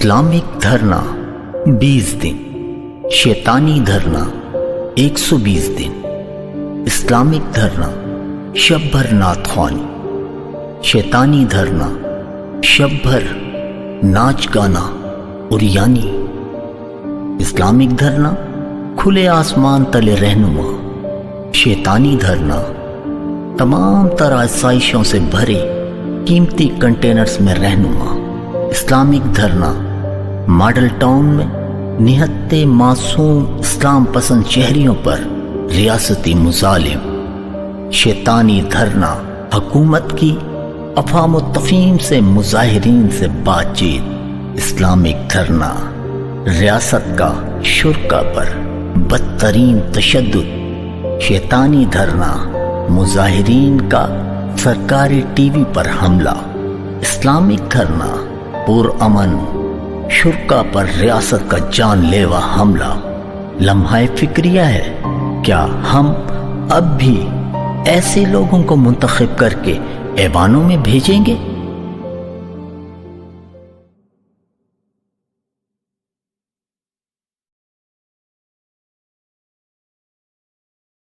Islamic دھرنا 20 دن، شیطانی دھرنا 120 دن۔ Islamic دھرنا شب بھر نعت خوانی، شیطانی دھرنا شب بھر ناچ گانا اور یعنی اسلامک دھرنا کھلے آسمان تلے رہنما، شیطانی دھرنا تمام تر آسائشوں سے بھرے قیمتی کنٹینرز میں رہنما، اسلامک دھرنا ماڈل ٹاؤن میں نہتے معصوم اسلام پسند شہریوں پر ریاستی مظالم، شیطانی دھرنا حکومت کی افہام و تفہیم سے مظاہرین سے بات چیت، اسلامک دھرنا ریاست کا شرکا پر بدترین تشدد، شیطانی دھرنا مظاہرین کا سرکاری ٹی وی پر حملہ، اسلامک دھرنا پرامن شرکا پر ریاست کا جان لیوا حملہ۔ لمحہ فکریہ ہے، کیا ہم اب بھی ایسے لوگوں کو منتخب کر کے ایوانوں میں بھیجیں گے